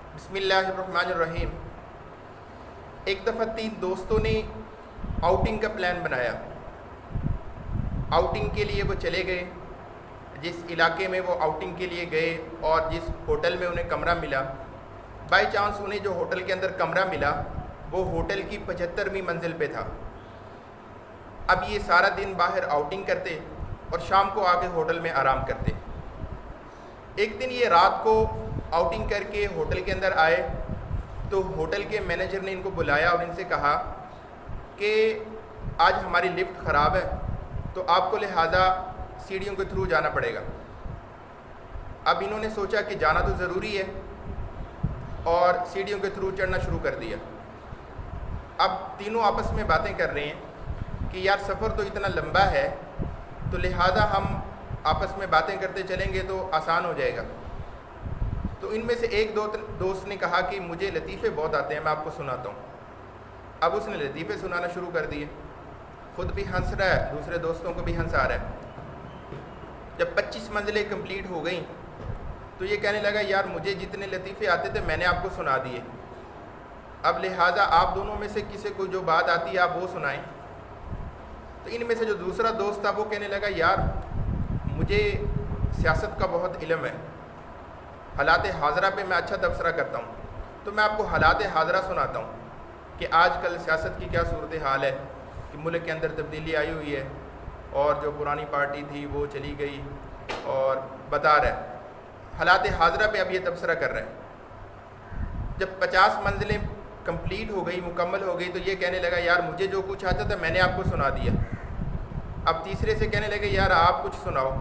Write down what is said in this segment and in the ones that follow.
بسم اللہ الرحمن الرحیم۔ ایک دفعہ 3 دوستوں نے آؤٹنگ کا پلان بنایا۔ آؤٹنگ کے لیے وہ چلے گئے، جس علاقے میں وہ آؤٹنگ کے لیے گئے اور جس ہوٹل میں انہیں کمرہ ملا، بائی چانس انہیں جو ہوٹل کے اندر کمرہ ملا وہ ہوٹل کی 75ویں منزل پہ تھا۔ اب یہ سارا دن باہر آؤٹنگ کرتے اور شام کو آ کے ہوٹل میں آرام کرتے۔ ایک دن یہ رات کو آؤٹنگ کر کے ہوٹل کے اندر آئے تو ہوٹل کے مینیجر نے ان کو بلایا اور ان سے کہا کہ آج ہماری لفٹ خراب ہے تو آپ کو لہٰذا سیڑھیوں کے تھرو جانا پڑے گا۔ اب انہوں نے سوچا کہ جانا تو ضروری ہے اور سیڑھیوں کے تھرو چڑھنا شروع کر دیا۔ اب تینوں آپس میں باتیں کر رہے ہیں کہ یار سفر تو اتنا لمبا ہے تو لہٰذا ہم آپس میں باتیں کرتے چلیں گے تو آسان ہو جائے گا۔ تو ان میں سے ایک دوست نے کہا کہ مجھے لطیفے بہت آتے ہیں، میں آپ کو سناتا ہوں۔ اب اس نے لطیفے سنانا شروع کر دیے، خود بھی ہنس رہا ہے، دوسرے دوستوں کو بھی ہنس آ رہا ہے۔ جب 25 منزلیں کمپلیٹ ہو گئیں تو یہ کہنے لگا یار مجھے جتنے لطیفے آتے تھے میں نے آپ کو سنا دیے، اب لہٰذا آپ دونوں میں سے کسی کو جو بات آتی ہے آپ وہ سنائیں۔ تو ان میں سے جو دوسرا دوست تھا وہ کہنے لگا یار مجھے سیاست کا بہت علم ہے، حالات حاضرہ پہ میں اچھا تبصرہ کرتا ہوں، تو میں آپ کو حالات حاضرہ سناتا ہوں کہ آج کل سیاست کی کیا صورتحال ہے، کہ ملک کے اندر تبدیلی آئی ہوئی ہے اور جو پرانی پارٹی تھی وہ چلی گئی، اور بتا رہا ہے حالات حاضرہ پہ اب یہ تبصرہ کر رہے ہیں۔ جب 50 منزلیں کمپلیٹ ہو گئی، مکمل ہو گئی، تو یہ کہنے لگا یار مجھے جو کچھ آتا تھا میں نے آپ کو سنا دیا۔ اب تیسرے سے کہنے لگے یار آپ کچھ سناؤ،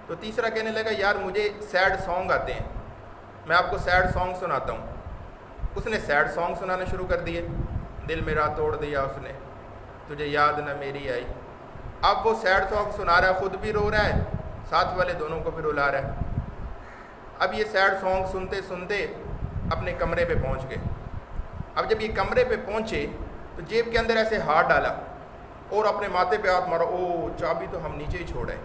تو تیسرا کہنے لگا یار مجھے سیڈ سانگ آتے ہیں، میں آپ کو سیڈ سانگ سناتا ہوں۔ اس نے سیڈ سانگ سنانا شروع کر دیے، دل میرا توڑ دیا اس نے، تجھے یاد نہ میری آئی۔ اب وہ سیڈ سانگ سنا رہا ہے، خود بھی رو رہا ہے، ساتھ والے دونوں کو بھی رلا رہا ہے۔ اب یہ سیڈ سانگ سنتے سنتے اپنے کمرے پہ پہنچ گئے۔ اب جب یہ کمرے پہ پہنچے تو جیب کے اندر ایسے ہاتھ ڈالا اور اپنے ماتھے پہ ہاتھ مارا، او چابی تو ہم نیچے ہی چھوڑے۔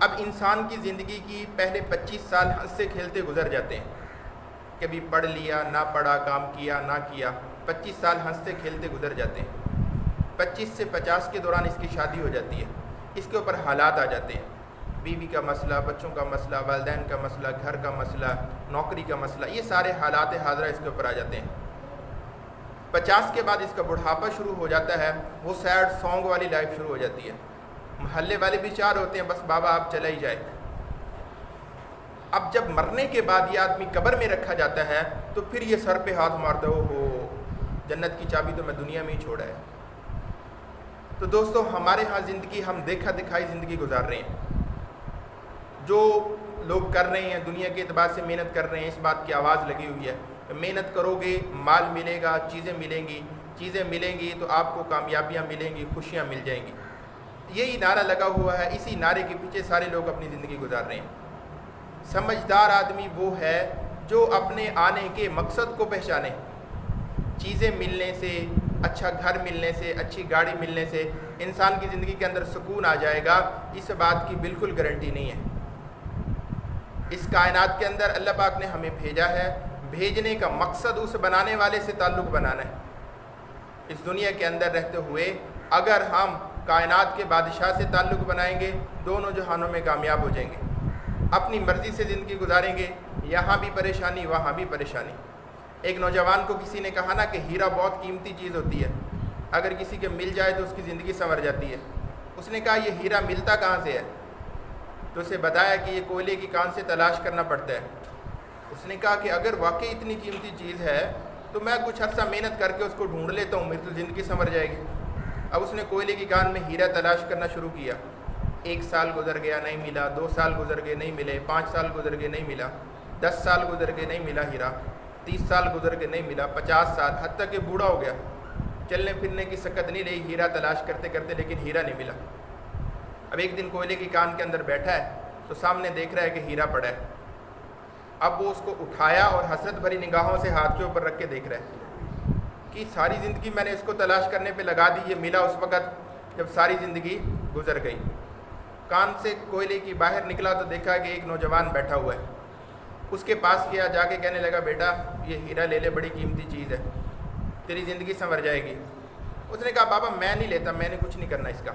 اب انسان کی زندگی کی پہلے 25 سال ہنستے کھیلتے گزر جاتے ہیں، کبھی پڑھ لیا نہ پڑھا، کام کیا نہ کیا، 25 سال ہنستے کھیلتے گزر جاتے ہیں۔ 25 سے 50 کے دوران اس کی شادی ہو جاتی ہے، اس کے اوپر حالات آ جاتے ہیں، بیوی کا مسئلہ، بچوں کا مسئلہ، والدین کا مسئلہ، گھر کا مسئلہ، نوکری کا مسئلہ، یہ سارے حالات حاضرہ اس کے اوپر آ جاتے ہیں۔ 50 کے بعد اس کا بڑھاپا شروع ہو جاتا ہے، وہ سیڈ سانگ والی لائف شروع ہو جاتی ہے۔ محلے والے بھی چار ہوتے ہیں، بس بابا آپ چلا ہی جائے۔ اب جب مرنے کے بعد یہ آدمی قبر میں رکھا جاتا ہے تو پھر یہ سر پہ ہاتھ مارتا ہے، ہو جنت کی چابی تو میں دنیا میں ہی چھوڑا ہے۔ تو دوستو ہمارے ہاں زندگی ہم دیکھا دکھائی زندگی گزار رہے ہیں۔ جو لوگ کر رہے ہیں دنیا کے اعتبار سے محنت کر رہے ہیں، اس بات کی آواز لگی ہوئی ہے، محنت کرو گے مال ملے گا، چیزیں ملیں گی تو آپ کو کامیابیاں ملیں گی، خوشیاں مل جائیں گی۔ یہی نعرہ لگا ہوا ہے، اسی نعرے کے پیچھے سارے لوگ اپنی زندگی گزار رہے ہیں۔ سمجھدار آدمی وہ ہے جو اپنے آنے کے مقصد کو پہچانے۔ چیزیں ملنے سے، اچھا گھر ملنے سے، اچھی گاڑی ملنے سے انسان کی زندگی کے اندر سکون آ جائے گا، اس بات کی بالکل گارنٹی نہیں ہے۔ اس کائنات کے اندر اللہ پاک نے ہمیں بھیجا ہے، بھیجنے کا مقصد اس بنانے والے سے تعلق بنانا ہے۔ اس دنیا کے اندر رہتے ہوئے اگر ہم کائنات کے بادشاہ سے تعلق بنائیں گے، دونوں جہانوں میں کامیاب ہو جائیں گے۔ اپنی مرضی سے زندگی گزاریں گے، یہاں بھی پریشانی وہاں بھی پریشانی۔ ایک نوجوان کو کسی نے کہا نا کہ ہیرا بہت قیمتی چیز ہوتی ہے، اگر کسی کے مل جائے تو اس کی زندگی سنور جاتی ہے۔ اس نے کہا یہ ہیرا ملتا کہاں سے ہے؟ تو اسے بتایا کہ یہ کوئلے کی کان سے تلاش کرنا پڑتا ہے۔ اس نے کہا کہ اگر واقعی اتنی قیمتی چیز ہے تو میں کچھ عرصہ محنت کر کے اس کو ڈھونڈ لیتا ہوں، میری تو زندگی سنور جائے گی۔ اب اس نے کوئلے کی کان میں ہیرا تلاش کرنا شروع کیا۔ 1 سال گزر گیا نہیں ملا، 2 سال گزر گئے نہیں ملے، 5 سال گزر گئے نہیں ملا، 10 سال گزر گئے نہیں ملا ہیرا، 30 سال گزر گئے نہیں ملا، 50 سال، حتیٰ کہ بوڑھا ہو گیا، چلنے پھرنے کی سکت نہیں رہی، ہیرا تلاش کرتے کرتے لیکن ہیرا نہیں ملا۔ اب ایک دن کوئلے کی کان کے اندر بیٹھا ہے تو سامنے دیکھ رہا ہے کہ ہیرا پڑا ہے۔ اب وہ اس کو اٹھایا اور حسرت بھری نگاہوں سے ہاتھ کے اوپر رکھ کے دیکھ رہا ہے کہ ساری زندگی میں نے اس کو تلاش کرنے پہ لگا دی، یہ ملا اس وقت جب ساری زندگی گزر گئی۔ کان سے کوئلے کی باہر نکلا تو دیکھا کہ ایک نوجوان بیٹھا ہوا ہے، اس کے پاس گیا، جا کے کہنے لگا بیٹا یہ ہیرا لے لے، بڑی قیمتی چیز ہے، تیری زندگی سنور جائے گی۔ اس نے کہا بابا میں نہیں لیتا، میں نے کچھ نہیں کرنا اس کا۔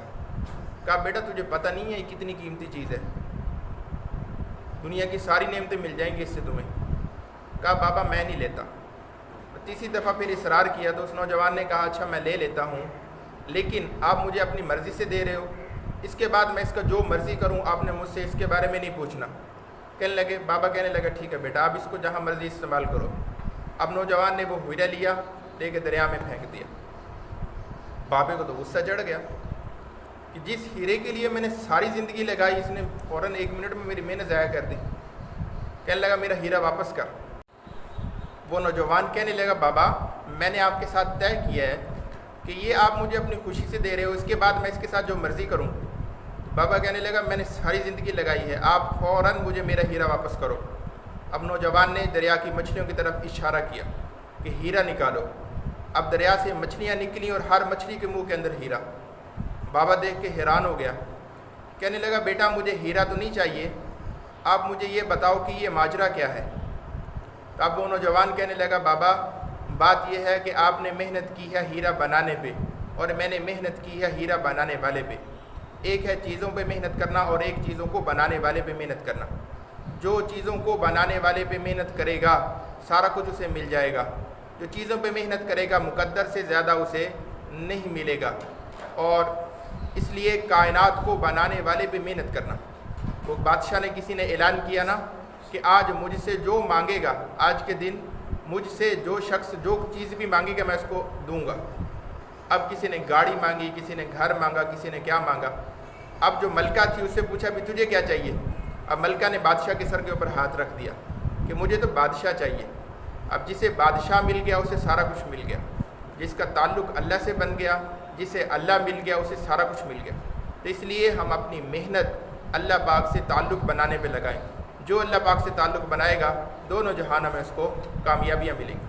کہا بیٹا تجھے پتہ نہیں ہے یہ کتنی قیمتی چیز ہے، دنیا کی ساری نعمتیں مل جائیں گی اس سے تمہیں۔ کہا بابا میں نہیں لیتا۔ تیسری دفعہ پھر اصرار کیا تو اس نوجوان نے کہا اچھا میں لے لیتا ہوں، لیکن آپ مجھے اپنی مرضی سے دے رہے ہو، اس کے بعد میں اس کا جو مرضی کروں آپ نے مجھ سے اس کے بارے میں نہیں پوچھنا۔ بابا کہنے لگا ٹھیک ہے بیٹا آپ اس کو جہاں مرضی استعمال کرو۔ اب نوجوان نے وہ ہیرا لیا، لے کے دریا میں پھینک دیا۔ بابے کو تو غصہ چڑھ گیا کہ جس ہیرے کے لیے میں نے ساری زندگی لگائی اس نے فوراً 1 منٹ میں میری محنت ضائع کر دی۔ کہنے لگا میرا ہیرا واپس کر۔ وہ نوجوان کہنے لگا بابا میں نے آپ کے ساتھ طے کیا ہے کہ یہ آپ مجھے اپنی خوشی سے دے رہے ہو، اس کے بعد میں اس کے ساتھ جو مرضی کروں۔ بابا کہنے لگا میں نے ساری زندگی لگائی ہے، آپ فوراً مجھے میرا ہیرا واپس کرو۔ اب نوجوان نے دریا کی مچھلیوں کی طرف اشارہ کیا کہ ہیرا نکالو۔ اب دریا سے مچھلیاں نکلیں اور ہر مچھلی کے منہ کے اندر ہیرا۔ بابا دیکھ کے حیران ہو گیا، کہنے لگا بیٹا مجھے ہیرا تو نہیں چاہیے، آپ مجھے یہ بتاؤ کہ یہ ماجرا کیا ہے۔ تو اب وہ نوجوان کہنے لگا بابا بات یہ ہے کہ آپ نے محنت کی ہے ہیرا بنانے پہ اور میں نے محنت کی ہے ہیرا بنانے والے پہ۔ ایک ہے چیزوں پہ محنت کرنا اور ایک چیزوں کو بنانے والے پہ محنت کرنا۔ جو چیزوں کو بنانے والے پہ محنت کرے گا سارا کچھ اسے مل جائے گا، جو چیزوں پہ محنت کرے گا مقدر سے زیادہ اسے نہیں ملے گا۔ اور اس لیے کائنات کو بنانے والے پہ محنت کرنا۔ وہ بادشاہ نے کسی نے اعلان کیا نا کہ آج مجھ سے جو مانگے گا، آج کے دن مجھ سے جو شخص جو چیز بھی مانگے گا میں اس کو دوں گا۔ اب کسی نے گاڑی مانگی، کسی نے گھر مانگا، کسی نے کیا مانگا۔ اب جو ملکہ تھی اس سے پوچھا بھی تجھے کیا چاہیے؟ اب ملکہ نے بادشاہ کے سر کے اوپر ہاتھ رکھ دیا کہ مجھے تو بادشاہ چاہیے۔ اب جسے بادشاہ مل گیا اسے سارا کچھ مل گیا، جس کا تعلق اللہ سے بن گیا، جسے اللہ مل گیا اسے سارا کچھ مل گیا۔ تو اس لیے ہم اپنی محنت اللہ پاک سے تعلق بنانے پہ لگائیں۔ جو اللہ پاک سے تعلق بنائے گا دونوں جہانوں میں اس کو کامیابیاں ملیں گی۔